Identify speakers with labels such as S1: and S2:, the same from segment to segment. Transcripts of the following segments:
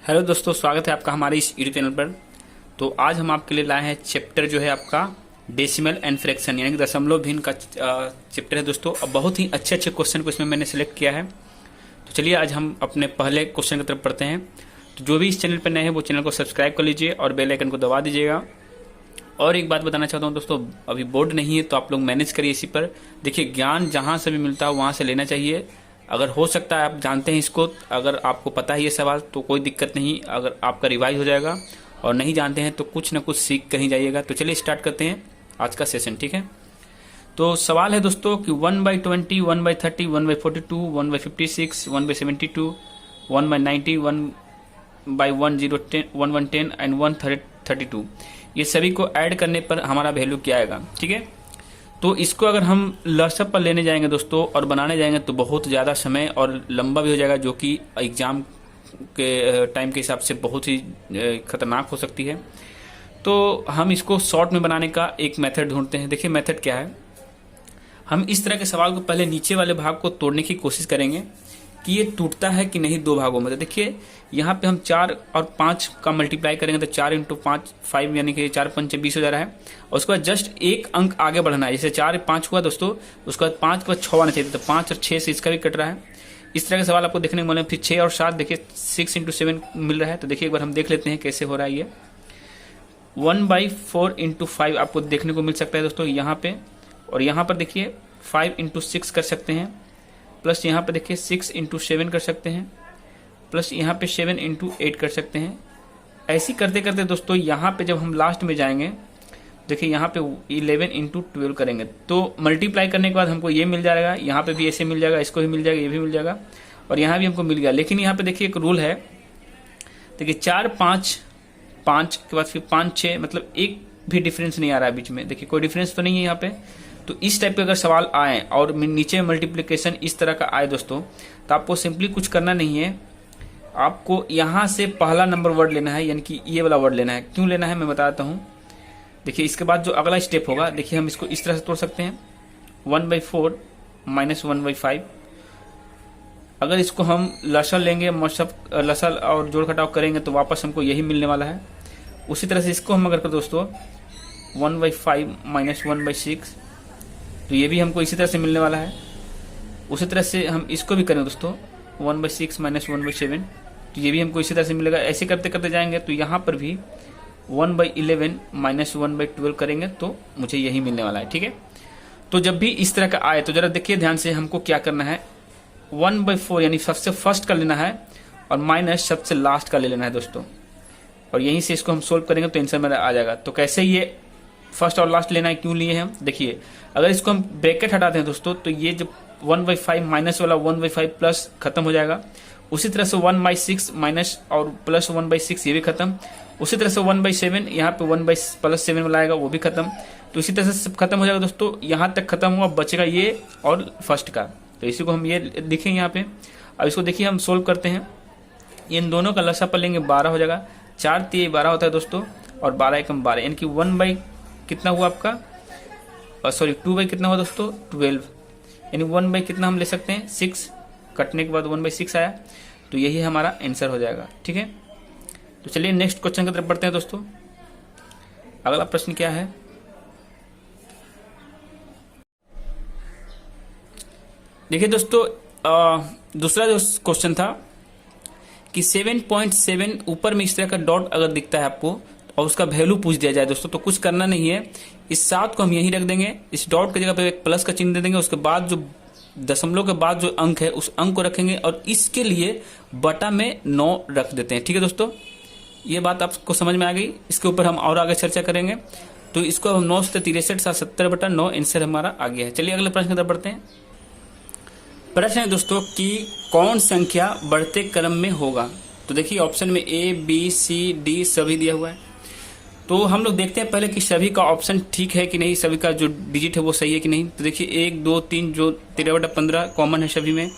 S1: Hello दोस्तों, स्वागत है आपका हमारे इस यूट्यूब चैनल पर। तो आज हम आपके लिए लाए हैं चैप्टर जो है आपका डेसिमल एंड फ्रैक्शन यानी कि दशमलव भिन्न का चैप्टर है दोस्तों। अब बहुत ही अच्छे क्वेश्चन को इसमें मैंने सेलेक्ट किया है। तो चलिए आज हम अपने पहले क्वेश्चन की तरफ पढ़ते हैं। तो जो भी इस चैनल पर नए हैं वो चैनल को सब्सक्राइब कर लीजिए और बेल आइकन को दबा दीजिएगा। और एक बात बताना चाहता हूँ दोस्तों, अभी बोर्ड नहीं है तो आप लोग मैनेज करिए इसी पर। देखिए, ज्ञान जहाँ से भी मिलता है वहाँ से लेना चाहिए। अगर हो सकता है आप जानते हैं इसको, अगर आपको पता है ये सवाल तो कोई दिक्कत नहीं, अगर आपका रिवाइज हो जाएगा। और नहीं जानते हैं तो कुछ ना कुछ सीख कर ही जाइएगा। तो चलिए स्टार्ट करते हैं आज का सेशन, ठीक है। तो सवाल है दोस्तों कि 1/20, 1/30, 1/42, 1/56, 1/72, 1/90, 1/10, 1/10 एंड 1/32 ये सभी को ऐड करने पर हमारा वैल्यू क्या आएगा, ठीक है। तो इसको अगर हम लसअप पर लेने जाएंगे दोस्तों और बनाने जाएंगे तो बहुत ज़्यादा समय और लंबा भी हो जाएगा, जो कि एग्ज़ाम के टाइम के हिसाब से बहुत ही खतरनाक हो सकती है। तो हम इसको शॉर्ट में बनाने का एक मेथड ढूंढते हैं। देखिए मेथड क्या है, हम इस तरह के सवाल को पहले नीचे वाले भाग को तोड़ने की कोशिश करेंगे कि ये टूटता है कि नहीं दो भागों में। तो देखिए यहाँ पे हम 4 और 5 का मल्टीप्लाई करेंगे तो 4 × 5 5 यानी कि 4 × 5 20 हो जा रहा है। और उसके बाद जस्ट एक अंक आगे बढ़ना है, जैसे 4 5 हुआ दोस्तों, उसके बाद 5 के बाद 6 आना चाहिए। तो 5 और 6 से इसका भी कट रहा है। इस तरह के सवाल आपको देखने को मिले। फिर 6 और 7 देखिए 6 × 7 मिल रहा है। तो देखिए एक बार हम देख लेते हैं कैसे हो रहा है ये। 1/4 × 5 आपको देखने को मिल सकता है दोस्तों यहाँ पे। और यहाँ पर देखिए 5 × 6 कर सकते हैं, प्लस यहाँ पे देखिए 6 × 7 कर सकते हैं, प्लस यहाँ पे 7 × 8 कर सकते हैं। ऐसी करते करते दोस्तों यहाँ पे जब हम लास्ट में जाएंगे, देखिए यहाँ पे 11 × 12 करेंगे तो मल्टीप्लाई करने के बाद हमको ये मिल जाएगा। यहाँ पे भी ऐसे मिल जाएगा, इसको भी मिल जाएगा, ये भी मिल जाएगा और यहाँ भी हमको मिल गया। लेकिन यहाँ पे देखिए एक रूल है, देखिए 4 5 5 के बाद फिर 5 6, मतलब एक भी डिफरेंस नहीं आ रहा है बीच में। देखिए कोई डिफरेंस तो नहीं है यहाँ पे। तो इस टाइप के अगर सवाल आए और नीचे मल्टीप्लिकेशन इस तरह का आए दोस्तों, तो आपको सिंपली कुछ करना नहीं है, आपको यहाँ से पहला नंबर वर्ड लेना है, यानी कि ये वाला वर्ड लेना है। क्यों लेना है मैं बताता हूँ। देखिए इसके बाद जो अगला स्टेप होगा, देखिए हम इसको इस तरह से तोड़ सकते हैं। 1/4 - 1/5, अगर इसको हम लसल लेंगे, लसल और जोड़ घटाव करेंगे तो वापस हमको यही मिलने वाला है। उसी तरह से इसको हम अगर करें दोस्तों 1/5 - 1/6, तो ये भी हमको इसी तरह से मिलने वाला है। उसी तरह से हम इसको भी करें दोस्तों 1/6 - 1/7, तो ये भी हमको इसी तरह से मिलेगा। ऐसे करते करते जाएंगे तो यहाँ पर भी 1/11 - 1/12 करेंगे तो मुझे यही मिलने वाला है, ठीक है। तो जब भी इस तरह का आए तो जरा देखिए ध्यान से, हमको क्या करना है, 1/4 यानी सबसे फर्स्ट का लेना है और माइनस सबसे लास्ट का ले लेना है दोस्तों। और यहीं से इसको हम सोल्व करेंगे तो आंसर मेरा आ जाएगा। तो कैसे ये फर्स्ट और लास्ट लेना है, क्यों लिए हैं हम, देखिए अगर इसको हम ब्रैकेट हटाते हैं दोस्तों तो ये जो 1/5 माइनस वाला 1/5 प्लस खत्म हो जाएगा। उसी तरह से 1/6 माइनस और प्लस 1/6 ये भी खत्म। उसी तरह से 1/7 यहाँ पे 1/+7 वाला आएगा, वो भी खत्म। तो इसी तरह से सब खत्म हो जाएगा दोस्तों। यहाँ तक खत्म हुआ, बचेगा ये और फर्स्ट का। तो इसी को हम ये लिखेंगे यहाँ पे। अब इसको देखिए हम सोल्व करते हैं। इन दोनों का लसा पर लेंगे 12 हो जाएगा। 4 × 3 12 होता है दोस्तों, और 12 × 1 12, यानी कि 1/ कितना हुआ आपका, 2/ कितना हुआ दोस्तों 12, यानी 1/ कितना हम ले सकते हैं 6, कटने के बाद 1/6 आया। तो यही हमारा आंसर हो जाएगा, ठीक है। तो चलिए नेक्स्ट क्वेश्चन की तरफ बढ़ते हैं दोस्तों। अगला प्रश्न क्या है, देखिए दोस्तों दूसरा जो क्वेश्चन था कि 7.7 ऊपर में इस तरह का डॉट अगर दिखता है आपको और उसका वैल्यू पूछ दिया जाए दोस्तों, तो कुछ करना नहीं है। इस 7 को हम यहीं रख देंगे, इस डॉट की जगह पे एक प्लस का चिन्ह दे देंगे। उसके बाद जो दशमलव के बाद जो अंक है उस अंक को रखेंगे और इसके लिए बटा में 9 रख देते हैं, ठीक है दोस्तों। ये बात आपको समझ में आ गई। इसके ऊपर हम और आगे चर्चा करेंगे। तो इसको हम 9 × 63 = 70/9 आंसर हमारा आ गया है। चलिए अगले प्रश्न की तरफ बढ़ते हैं। प्रश्न है दोस्तों कि कौन संख्या बढ़ते क्रम में होगा। तो देखिए ऑप्शन में A B C D सभी दिया हुआ है। तो हम लोग देखते हैं पहले कि सभी का ऑप्शन ठीक है कि नहीं, सभी का जो डिजिट है वो सही है कि नहीं। तो देखिए 1 2 3 जो 13/15 कॉमन है सभी में,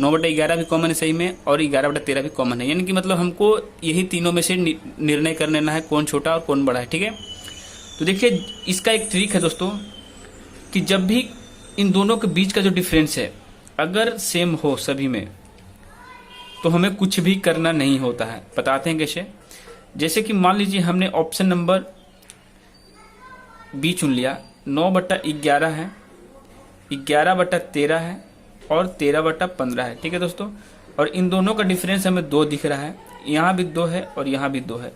S1: 9/11 भी कॉमन है सही में, और 11/13 भी कॉमन है। यानी कि मतलब हमको यही तीनों में से निर्णय कर लेना है कौन छोटा और कौन बड़ा है, ठीक है। तो देखिए इसका एक ट्रिक है दोस्तों कि जब भी इन दोनों के बीच का जो डिफरेंस है अगर सेम हो सभी में, तो तो हमें कुछ भी करना नहीं होता है। बताते हैं कैसे। जैसे कि मान लीजिए हमने ऑप्शन नंबर बी चुन लिया, 9/11 है, 11/13 है और 13/15 है। ठीक है दोस्तों, और इन दोनों का डिफरेंस हमें 2 दिख रहा है, यहाँ भी 2 है और यहाँ भी 2 है।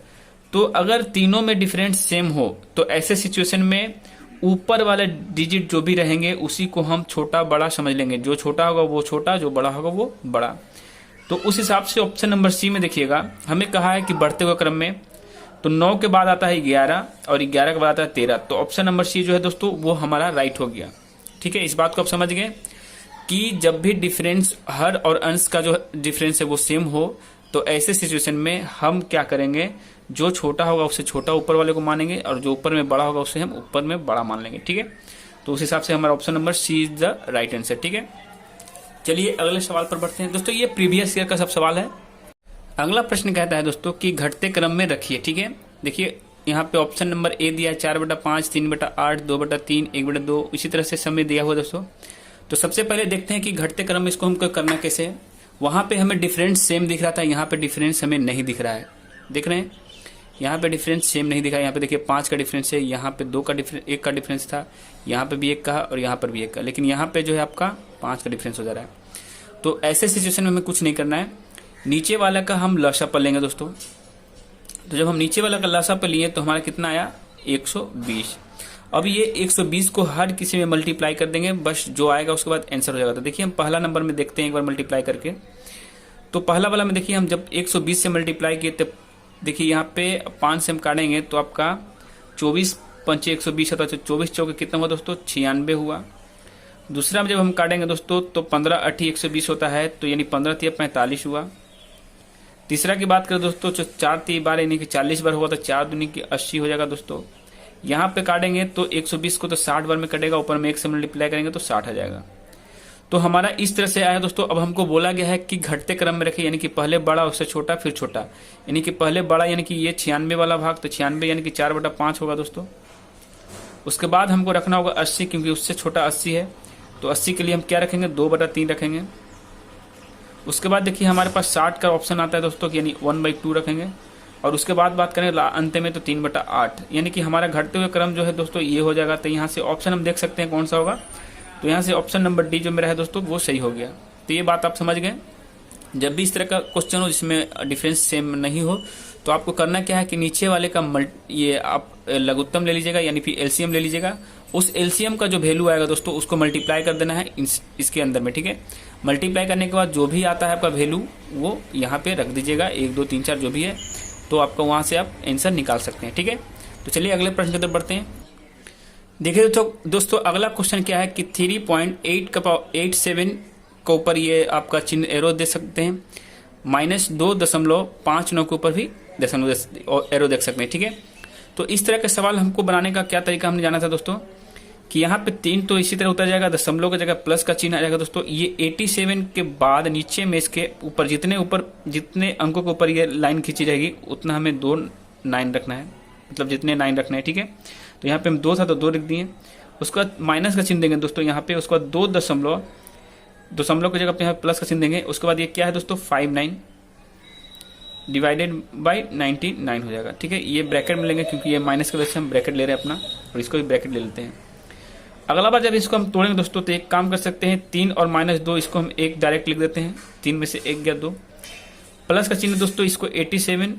S1: तो अगर तीनों में डिफरेंस सेम हो तो ऐसे सिचुएशन में ऊपर वाले डिजिट जो भी रहेंगे उसी को हम छोटा बड़ा समझ लेंगे। जो छोटा होगा वो छोटा, जो बड़ा होगा वो बड़ा। तो उस हिसाब से ऑप्शन नंबर सी में देखिएगा, हमें कहा है कि बढ़ते हुए क्रम में, तो 9 के बाद आता है 11 और 11 के बाद आता है 13। तो ऑप्शन नंबर सी जो है दोस्तों वो हमारा राइट हो गया। ठीक है, इस बात को आप समझ गए कि जब भी डिफरेंस हर और अंश का जो डिफरेंस है वो सेम हो तो ऐसे सिचुएशन में हम क्या करेंगे, जो छोटा होगा उससे छोटा ऊपर वाले को मानेंगे और जो ऊपर में बड़ा होगा उससे हम ऊपर में बड़ा मान लेंगे। ठीक है, तो उस हिसाब से हमारा option number C is the right answer. ठीक है, चलिए अगले सवाल पर बढ़ते हैं दोस्तों। ये प्रीवियस ईयर का सब सवाल है। अगला प्रश्न कहता है दोस्तों कि घटते क्रम में रखिए। ठीक है, देखिए यहाँ पे ऑप्शन नंबर ए दिया है 4/5, 3/8, 2/3, 1/2, इसी तरह से समय दिया हुआ दोस्तों। तो सबसे पहले देखते हैं कि घटते क्रम में इसको हमको करना कैसे है। वहां पे हमें डिफरेंस सेम दिख रहा था, यहाँ पे डिफरेंस हमें नहीं दिख रहा है। देख रहे हैं, यहाँ पे डिफरेंस सेम नहीं दिखा। यहाँ पे देखिए 5 का डिफरेंस है, यहाँ पे 2 का डिफरेंस, 1 का डिफरेंस था, यहाँ पे भी 1 का और यहाँ पर भी 1 का, लेकिन यहाँ पे जो है आपका 5 का डिफरेंस हो जा रहा है। तो ऐसे सिचुएशन में हमें कुछ नहीं करना है, नीचे वाला का हम लसा पर लेंगे दोस्तों। तो जब हम नीचे वाला का लसा पर लिए तो हमारा कितना आया, 120। अब ये 120 को हर किसी में मल्टीप्लाई कर देंगे, बस जो आएगा उसके बाद आंसर हो जाएगा। तो देखिए हम पहला नंबर में देखते हैं एक बार मल्टीप्लाई करके। तो पहला वाला में देखिए हम जब 120 से मल्टीप्लाई किए तब देखिए यहाँ पे 5 से हम काटेंगे तो आपका 24 पंचे 120 होता है, 24 चौके कितना हुआ दोस्तों, 96 हुआ। दूसरा में जब हम काटेंगे दोस्तों तो 15 8 120 होता है, तो यानी 15 3 45 हुआ। तीसरा की बात करें दोस्तों तो 4 3 12 यानी कि 40 बार हुआ, तो 4 दूनी की 80 हो जाएगा दोस्तों। यहाँ पे काटेंगे तो 120 को तो 60 बार में कटेगा, ऊपर में 1 से मल्टीप्लाई करेंगे तो 60 आ जाएगा। तो हमारा इस तरह से आया दोस्तों। अब हमको बोला गया है कि घटते क्रम में रखें, यानी कि पहले बड़ा उससे छोटा फिर छोटा, यानी कि पहले बड़ा यानी कि ये 96 वाला भाग, तो 96 यानी कि 4/5 होगा दोस्तों। उसके बाद हमको रखना होगा 80, क्योंकि उससे छोटा 80 है, तो 80 के लिए हम क्या रखेंगे, 2/3 रखेंगे। उसके बाद देखिए हमारे पास 60 का ऑप्शन आता है दोस्तों, यानी 1/2 रखेंगे। और उसके बाद बात करें अंत में तो 3/8, यानी कि हमारा घटते हुए क्रम जो है दोस्तों ये हो जाएगा। तो यहाँ से ऑप्शन हम देख सकते हैं कौन सा होगा, तो यहाँ से ऑप्शन नंबर डी जो मेरा है दोस्तों वो सही हो गया। तो ये बात आप समझ गए। जब भी इस तरह का क्वेश्चन हो जिसमें डिफरेंस सेम नहीं हो तो आपको करना क्या है कि नीचे वाले का ये आप लघुत्तम ले लीजिएगा, यानी फिर एलसीएम ले लीजिएगा। उस एलसीएम का जो वैल्यू आएगा दोस्तों उसको मल्टीप्लाई कर देना है इसके अंदर में। ठीक है, मल्टीप्लाई करने के बाद जो भी आता है आपका वैल्यू वो यहाँ पे रख दीजिएगा, 1 2 3 4 जो भी है, तो आपका वहां से आप आंसर निकाल सकते हैं। ठीक है, तो चलिए अगले प्रश्न की तरफ बढ़ते हैं। देखिए दोस्तों अगला क्वेश्चन क्या है कि 3.87 के ऊपर ये आपका चिन्ह एरो दे सकते हैं, -2.59 के ऊपर भी एरो देख सकते हैं। ठीक है, तो इस तरह के सवाल हमको बनाने का क्या तरीका हमने जाना था दोस्तों कि यहाँ पे 3 तो इसी तरह उतर जाएगा, दशमलव की जगह प्लस का चिन्ह आ जाएगा दोस्तों। ये 87 के बाद नीचे में इसके ऊपर जितने अंकों के ऊपर ये लाइन खींची जाएगी उतना हमें 2 9 रखना है, मतलब जितने 9 रखना है। ठीक है, तो यहाँ पे हम 2 था तो 2 लिख दिए। उसके बाद माइनस का चिन्ह देंगे दोस्तों यहाँ पे, उसके बाद 2 दशमलव की जगह पे यहाँ प्लस का चिन्ह देंगे। उसके बाद ये क्या है दोस्तों 59 डिवाइडेड बाई 99 हो जाएगा। ठीक है, ये ब्रैकेट में लेंगे क्योंकि ये माइनस की वजह से हम ब्रैकेट ले रहे हैं अपना, और इसको भी ब्रैकेट ले लेते हैं। अगला बार जब इसको हम तोड़ेंगे दोस्तों तो एक काम कर सकते हैं, 3 और -2 इसको हम 1 डायरेक्ट लिख देते हैं, 3 में से 1 गया 2। प्लस का चिन्ह दोस्तों इसको 87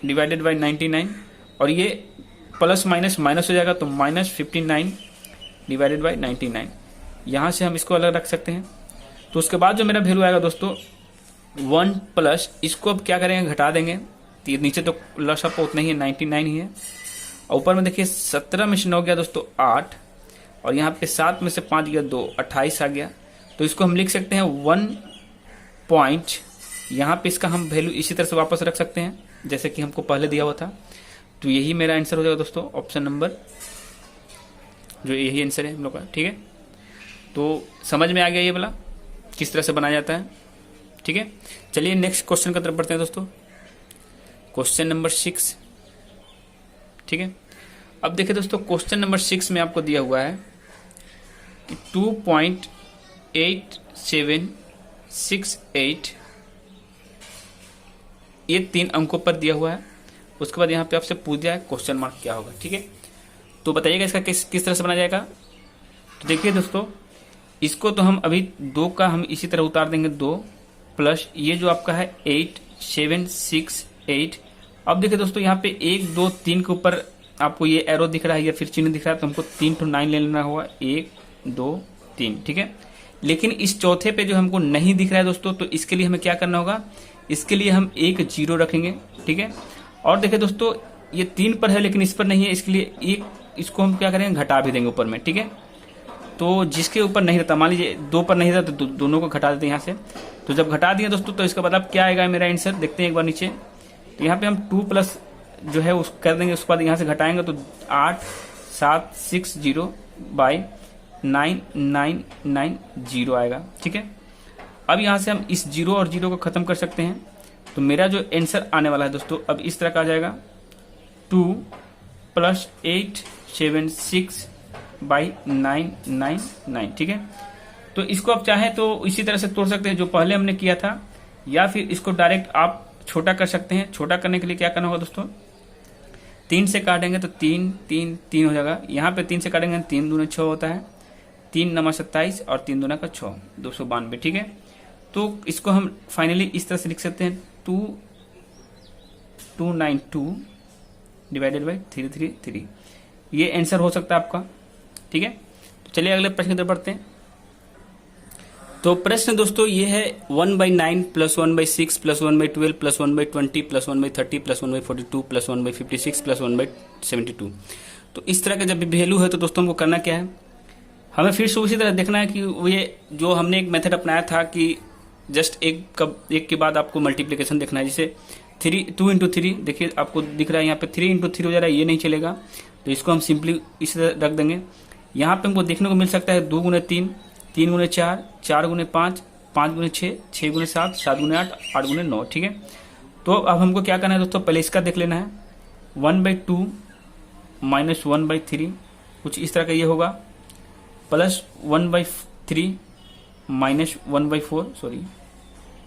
S1: डिवाइडेड बाई 99, और ये प्लस माइनस माइनस हो जाएगा तो -59 डिवाइडेड बाई 99। यहाँ से हम इसको अलग रख सकते हैं। तो उसके बाद जो मेरा वैल्यू आएगा दोस्तों 1 प्लस, इसको अब क्या करेंगे, घटा देंगे। नीचे तो लस अप उतना ही है, 99 ही है। और ऊपर में देखिए 17 में से 9 गया दोस्तों 8, और यहाँ पे 7 में से 5 गया 2, 28 आ गया। तो इसको हम लिख सकते हैं 1 पॉइंट, यहाँ पे इसका हम वैल्यू इसी तरह से वापस रख सकते हैं जैसे कि हमको पहले दिया हुआ था। तो यही मेरा आंसर हो जाएगा दोस्तों, ऑप्शन नंबर जो यही आंसर है हम लोग का। ठीक है, तो समझ में आ गया ये वाला किस तरह से बनाया जाता है। ठीक है, चलिए नेक्स्ट क्वेश्चन की तरफ बढ़ते हैं दोस्तों, क्वेश्चन नंबर 6। ठीक है, अब देखिए दोस्तों क्वेश्चन नंबर 6 में आपको दिया हुआ है कि 2.8768 ये 3 अंकों पर दिया हुआ है। उसके बाद यहाँ पे आपसे पूछ दिया है क्वेश्चन मार्क क्या होगा, ठीक है। तो बताइएगा इसका किस तरह से बनाया जाएगा। तो देखिए दोस्तों, इसको तो हम अभी 2 का हम इसी तरह उतार देंगे, 2 प्लस ये जो आपका है 8 7 6 8। अब देखिए दोस्तों, यहाँ पे 1 2 3 के ऊपर आपको ये एरो दिख रहा है या फिर चिन्ह दिख रहा है, तो हमको 3 to 9 ले लेना होगा, 1 2 3, ठीक है। लेकिन इस चौथे पे जो हमको नहीं दिख रहा है दोस्तों, तो इसके लिए हमें क्या करना होगा, इसके लिए हम एक 0 रखेंगे, ठीक है। और देखिए दोस्तों, ये 3 पर है लेकिन इस पर नहीं है, इसके लिए एक इसको हम क्या करेंगे, घटा भी देंगे ऊपर में, ठीक है। तो जिसके ऊपर नहीं रहता, मान लीजिए 2 पर नहीं रहता, तो दोनों को घटा देते हैं यहाँ से। तो जब घटा दिए दोस्तों, तो इसका मतलब क्या आएगा मेरा आंसर, देखते हैं एक बार नीचे। तो यहाँ पे हम 2 प्लस जो है उस कर देंगे, उसके बाद यहाँ से घटाएंगे तो 8 7 6 0 बाई 9 9 9 0 आएगा, ठीक है। अब यहाँ से हम इस 0 और 0 को खत्म कर सकते हैं। तो मेरा जो आंसर आने वाला है दोस्तों, अब इस तरह का आ जाएगा, 2 प्लस 8 7 6 बाई 9 9 9, ठीक है। तो इसको आप चाहें तो इसी तरह से तोड़ सकते हैं जो पहले हमने किया था, या फिर इसको डायरेक्ट आप छोटा कर सकते हैं। छोटा करने के लिए क्या करना होगा दोस्तों, 3 से काटेंगे तो 3 3 3 हो जाएगा। यहाँ पे 3 से काटेंगे 3 दूने 6 होता है, 3 9 27 और 3 दूना का 6 292, ठीक है। तो इसको हम फाइनली इस तरह से लिख सकते हैं, 292 डिवाइडेड बाई 333। ये आंसर हो सकता है आपका, ठीक है। तो चलिए अगले प्रश्न की तरफ बढ़ते हैं। तो प्रश्न दोस्तों ये है 1/9 plus 1/6 plus 1/12 plus 1/20 plus 1/30 plus 1/42 plus 1/56 plus 1/72। तो इस तरह का जब भी वैल्यू है तो दोस्तों हमको करना क्या है, हमें फिर से उसी तरह देखना है कि ये जो हमने एक मेथड अपनाया था कि जस्ट एक के बाद आपको मल्टीप्लिकेशन देखना है। जैसे 2 into 3 देखिए आपको दिख रहा है यहाँ पे 3 into 3 हो जा रहा है, ये नहीं चलेगा। तो इसको हम सिंपली इस तरह रख देंगे। यहाँ पे हमको देखने को मिल सकता है 2 गुने 3 3 गुने 4 4 गुने 5 5 गुने 6 6 गुने 7 7 गुने 8 8 गुने 9, ठीक है। तो अब हमको क्या करना है दोस्तों, पहले इसका देख लेना है, 1/2 माइनस 1/3 कुछ इस तरह का ये होगा, प्लस 1/3 माइनस 1/4 सॉरी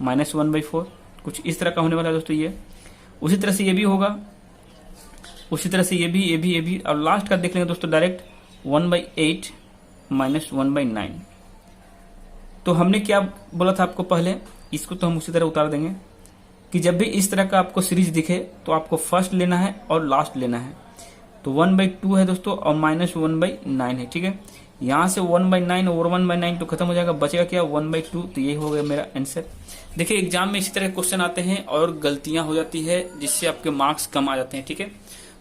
S1: माइनस 1/4 कुछ इस तरह का होने वाला है दोस्तों ये। उसी तरह से ये भी होगा, उसी तरह से ये भी और लास्ट का देख लेंगे दोस्तों डायरेक्ट 1/8 माइनस 1/9। तो हमने क्या बोला था आपको पहले, इसको तो हम उसी तरह उतार देंगे कि जब भी इस तरह का आपको सीरीज दिखे तो आपको फर्स्ट लेना है और लास्ट लेना है। तो 1/2 है दोस्तों और माइनस 1/9 है, ठीक है। यहाँ से 1/9 और 1/9 तो खत्म हो जाएगा, बचेगा क्या 1/2। तो ये हो गया मेरा आंसर। देखिए एग्जाम में इसी तरह क्वेश्चन आते हैं और गलतियां हो जाती है जिससे आपके मार्क्स कम आ जाते हैं, ठीक है।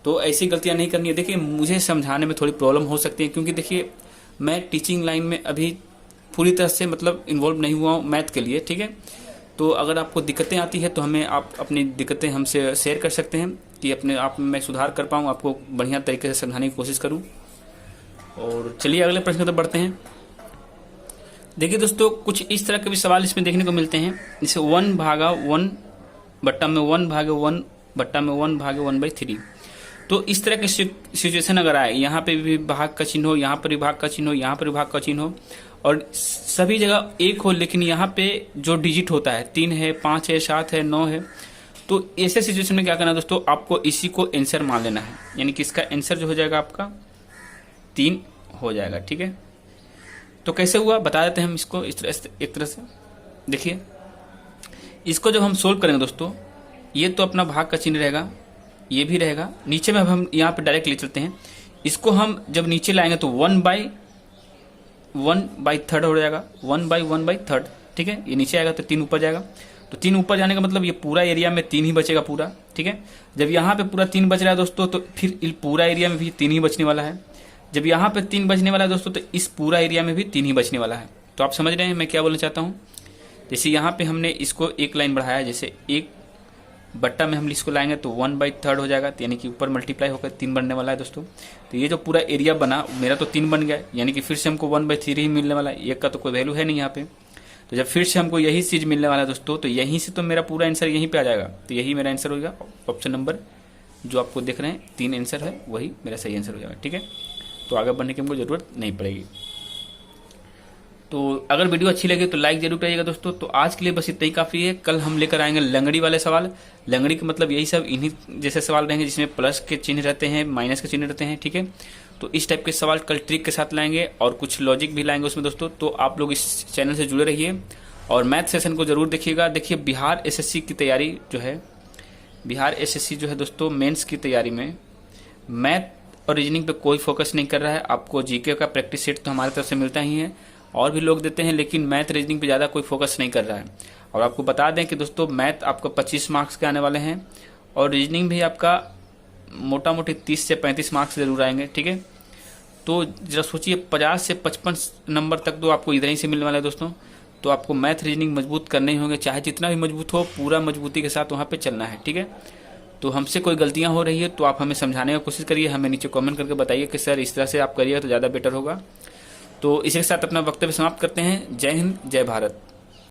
S1: तो ऐसी गलतियां नहीं करनी है। देखिए मुझे समझाने में थोड़ी प्रॉब्लम हो सकती है क्योंकि देखिए मैं टीचिंग लाइन में अभी पूरी तरह से मतलब इन्वॉल्व नहीं हुआ हूँ मैथ के लिए, ठीक है। तो अगर आपको दिक्कतें आती है तो हमें आप अपनी दिक्कतें हमसे शेयर कर सकते हैं कि अपने आप में मैं सुधार कर पाऊँ, आपको बढ़िया तरीके से समझाने की कोशिश करूँ। और चलिए अगले प्रश्न पर बढ़ते हैं। देखिए दोस्तों कुछ इस तरह के भी सवाल इसमें देखने को मिलते हैं, जैसे 1/1 बट्टा में 1/1 बट्टा में 1/1/3। तो इस तरह की सिचुएशन अगर आए, यहाँ पे भी भाग का चिन्ह हो, यहाँ पर भी भाग का चिन्ह हो, यहाँ पर भी भाग का चिन्ह हो और सभी जगह 1 हो, लेकिन यहाँ पे जो डिजिट होता है 3 है 5 है 7 है 9 है, तो ऐसे सिचुएशन में क्या करना है दोस्तों, आपको इसी को आंसर मान लेना है। यानी कि इसका आंसर जो हो जाएगा आपका 3 हो जाएगा, ठीक है। तो कैसे हुआ बता देते हैं हम इसको इस तरह से, एक तरह से देखिए इसको जब हम सोल्व करेंगे दोस्तों, ये तो अपना भाग का चिन्ह रहेगा, ये भी रहेगा, नीचे में अब हम यहाँ पे डायरेक्ट ले चलते हैं। इसको हम जब नीचे लाएंगे तो 1/1/3 हो जाएगा, 1/1/3, ठीक है। ये नीचे आएगा तो 3 ऊपर जाएगा, तो 3 ऊपर जाने का मतलब ये पूरा एरिया में 3 ही बचेगा पूरा, ठीक है। जब यहाँ पे पूरा 3 बच रहा है दोस्तों, तो फिर पूरा एरिया में भी 3 ही बचने वाला है। जब यहाँ पे 3 बचने वाला है दोस्तों, तो इस पूरा एरिया में भी 3 ही बचने वाला है। तो आप समझ रहे हैं मैं क्या बोलना चाहता हूँ। जैसे यहाँ पे हमने इसको एक लाइन बढ़ाया, जैसे 1 बट्टा में हम इसको लाएंगे तो 1/3 हो जाएगा, यानी कि ऊपर मल्टीप्लाई होकर 3 बनने वाला है दोस्तों। तो ये जो पूरा एरिया बना मेरा तो 3 बन गया, यानी कि फिर से हमको 1/3 ही मिलने वाला है, 1 का तो कोई वैल्यू है नहीं यहाँ पे। तो जब फिर से हमको यही चीज मिलने वाला है दोस्तों, तो यहीं से तो मेरा पूरा आंसर यहीं पे आ जाएगा। तो यही मेरा आंसर होगा, ऑप्शन नंबर जो आपको देख रहे हैं 3 आंसर है, वही मेरा सही आंसर हो जाएगा, ठीक है। तो आगे बढ़ने की हमको जरूरत नहीं पड़ेगी। तो अगर वीडियो अच्छी लगे तो लाइक जरूर करिएगा दोस्तों। तो आज के लिए बस इतना ही काफी है। कल हम लेकर आएंगे लंगड़ी वाले सवाल। लंगड़ी का मतलब यही सब इन्हीं जैसे सवाल रहेंगे जिसमें प्लस के चिन्ह रहते हैं, माइनस के चिन्ह रहते हैं, ठीक है। तो इस टाइप के सवाल कल ट्रिक के साथ लाएंगे और कुछ लॉजिक भी लाएंगे उसमें दोस्तों। तो आप लोग इस चैनल से जुड़े रहिए और मैथ सेशन को जरूर देखिएगा। देखिए बिहार एसएससी की तैयारी जो है, बिहार एसएससी जो है दोस्तों मेंस की तैयारी में मैथ और रीजनिंग पे कोई फोकस नहीं कर रहा है। आपको जीके का प्रैक्टिस सेट तो हमारी तरफ से मिलता ही है, और भी लोग देते हैं, लेकिन मैथ रीजनिंग पे ज़्यादा कोई फोकस नहीं कर रहा है। और आपको बता दें कि दोस्तों मैथ आपको 25 मार्क्स के आने वाले हैं और रीजनिंग भी आपका मोटा मोटी 30 से 35 मार्क्स जरूर आएंगे, ठीक है। तो जरा सोचिए 50 से 55 नंबर तक तो आपको इधर ही से मिलने वाला है दोस्तों। तो आपको मैथ रीजनिंग मजबूत करने ही होंगे, चाहे जितना भी मजबूत हो, पूरा मजबूती के साथ वहाँ पे चलना है, ठीक है। तो हमसे कोई गलतियां हो रही है तो आप हमें समझाने की कोशिश करिए, हमें नीचे कमेंट करके बताइए कि सर इस तरह से आप करिए तो ज़्यादा बेटर होगा। तो इसी के साथ अपना वक्तव्य समाप्त करते हैं। जय हिंद, जय भारत।